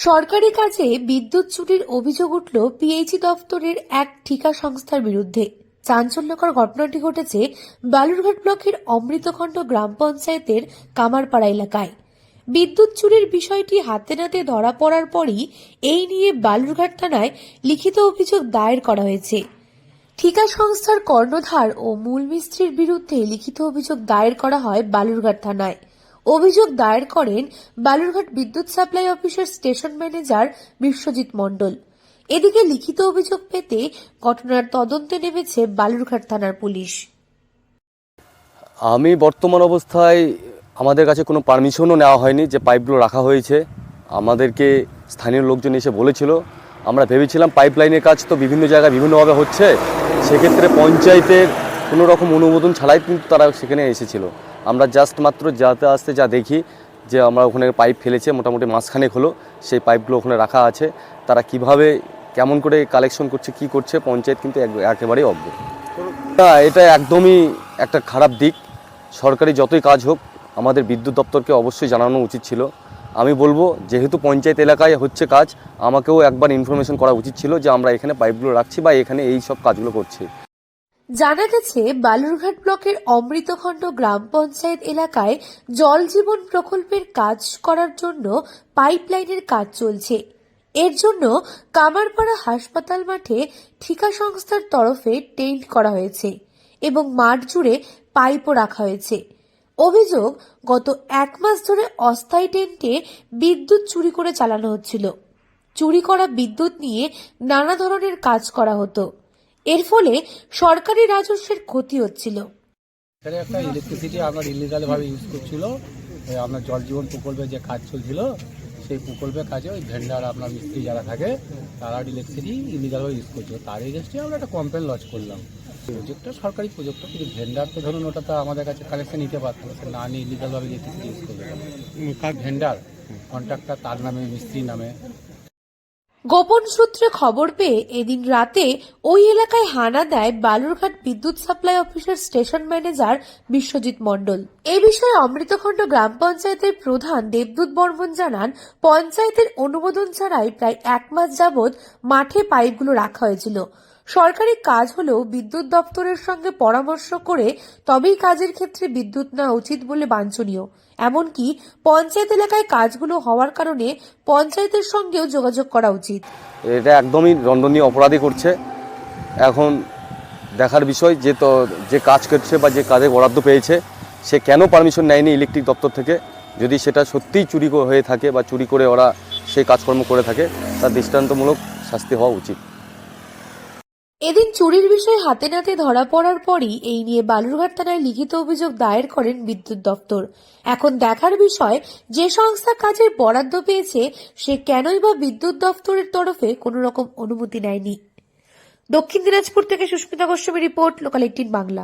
সরকারি কাজে বিদ্যুৎ চুরির অভিযোগ উঠল পিএইচই দফতরের এক ঠিকা সংস্থার বিরুদ্ধে। চাঞ্চল্যকর ঘটনাটি ঘটেছে বালুরঘাট ব্লকের অমৃতখণ্ড গ্রাম পঞ্চায়েতের কামারপাড়া এলাকায়। বিদ্যুৎ চুরির বিষয়টি হাতে নাতে ধরা পড়ার পরই এই নিয়ে বালুরঘাট থানায় লিখিত অভিযোগ দায়ের করা হয়েছে। ঠিকা সংস্থার কর্ণধার ও মূল মিস্ত্রির বিরুদ্ধে লিখিত অভিযোগ দায়ের করা হয় বালুরঘাট থানায়। অভিযোগ দায়ের করেন বালুরঘাট বিদ্যুৎ সাপ্লাই অফিসের স্টেশন ম্যানেজার বিশ্বজিৎ মণ্ডল। এদিকে লিখিত অভিযোগ পেতে ঘটনার তদন্তে নেমেছে বালুরঘাট থানার পুলিশ। আমি বর্তমান অবস্থায় আমাদের কাছে কোনো পারমিশনও নেওয়া হয়নি যে পাইপগুলো রাখা হয়েছে। আমাদেরকে স্থানীয় লোকজন এসে বলেছিল, আমরা ভেবেছিলাম পাইপলাইনের কাজ তো বিভিন্ন জায়গায় বিভিন্নভাবে হচ্ছে, সেক্ষেত্রে পঞ্চায়েতের কোনো রকম অনুমোদন ছাড়াই কিন্তু তারা সেখানে এসেছিল। আমরা জাস্ট মাত্র যাতে আসতে যা দেখি যে আমরা ওখানে পাইপ ফেলেছে, মোটামুটি মাসখানেক হলো সেই পাইপগুলো ওখানে রাখা আছে। তারা কিভাবে কেমন করে কালেকশন করছে কি করছে পঞ্চায়েত কিন্তু একেবারেই অজ্ঞ। না, এটা একদমই একটা খারাপ দিক। সরকারি যতই কাজ হোক আমাদের বিদ্যুৎ দপ্তরকে অবশ্যই জানানো উচিত ছিল। আমি বলবো, যেহেতু পঞ্চায়েত এলাকায় হচ্ছে কাজ, আমাকেও একবার ইনফরমেশন করা উচিত ছিল যে আমরা এখানে পাইপগুলো রাখছি বা এখানে এই সব কাজগুলো করছি। জানা গেছে বালুরঘাট ব্লকের অমৃতখণ্ড গ্রাম পঞ্চায়েত এলাকায় জল জীবন প্রকল্পের কাজ করার জন্য পাইপলাইনের কাজ চলছে। এর জন্য কামারপাড়া হাসপাতাল মাঠে ঠিকা সংস্থার তরফে টেন্ট করা হয়েছে এবং মাঠ জুড়ে পাইপও রাখা হয়েছে। অভিযোগ, গত 1 মাস ধরে অস্থায়ী টেন্টে বিদ্যুৎ চুরি করে চালানো হচ্ছিল। চুরি করা বিদ্যুৎ নিয়ে নানা ধরনের কাজ করা হতো। এর ফলে সরকারি রাজস্বের ক্ষতি হচ্ছিল। এখানে একটা ইলেকট্রিসিটি আপনার ইলিগাল ভাবে ইউজ করছিল। আপনার জল জীবন প্রকল্পে যে কাজ চলছিল সেই প্রকল্পের কাজে ওই ভেন্ডার আপনার মিস্ত্রি যারা থাকে তারা ইলেকট্রিসিটি ইলিগাল ভাবে ইউজ করছিল। তার এগেনস্টে আমরা একটা কমপ্লেন লজ করলাম। প্রজেক্টটা সরকারি প্রজেক্ট, কিন্তু ভেন্ডার তো ধরুন ওটা তো আমাদের কাছে কানেকশন নিতে পারতো না, নিয়ে ইলিগাল ভাবে ইলেকট্রিসিটি ইউজ করবে। কার ভেন্ডার কন্ট্রাক্টর তার নামে, মিস্ত্রির নামে। গোপন সূত্রে খবর পেয়ে এদিন রাতে ওই এলাকায় হানা দেয় বালুরঘাট বিদ্যুৎ সাপ্লাই অফিসের স্টেশন ম্যানেজার বিশ্বজিৎ মণ্ডল। এই বিষয়ে অমৃতখণ্ড গ্রাম পঞ্চায়েতের প্রধান দেবদূত বর্মন জানান, পঞ্চায়েতের অনুমোদন ছাড়াই প্রায় 1 মাস যাবৎ মাঠে পাইপগুলো রাখা হয়েছিল। সরকারি কাজ হলেও বিদ্যুৎ দপ্তরের সঙ্গে পরামর্শ করে তবেই কাজের ক্ষেত্রে বিদ্যুৎ নেওয়া উচিত বলে বাঞ্ছনীয়। এমনকি পঞ্চায়েত এলাকায় কাজগুলো হওয়ার কারণে পঞ্চায়েতের সঙ্গেও যোগাযোগ করা উচিত। এটা একদমই দণ্ডনীয় অপরাধী করছে। এখন দেখার বিষয় যে কাজ করছে বা যে কাজে বরাদ্দ পেয়েছে সে কেন পারমিশন নেয়নি ইলেকট্রিক দপ্তর থেকে। যদি সেটা সত্যিই চুরি হয়ে থাকে বা চুরি করে ওরা সেই কাজকর্ম করে থাকে, তার দৃষ্টান্তমূলক শাস্তি হওয়া উচিত। এদিন চুরির বিষয় হাতে নাতে ধরা পড়ার পরই এই নিয়ে বালুরঘাট থানায় লিখিত অভিযোগ দায়ের করেন বিদ্যুৎ দপ্তর। এখন দেখার বিষয়, যে সংস্থা কাজের বরাদ্দ পেয়েছে সে কেনই বা বিদ্যুৎ দপ্তরের তরফে কোনো রকম অনুমতি নেয়নি। দক্ষিণ দিনাজপুর থেকে সুস্মিতা গোস্বামী রিপোর্ট, লোকাল 18 বাংলা।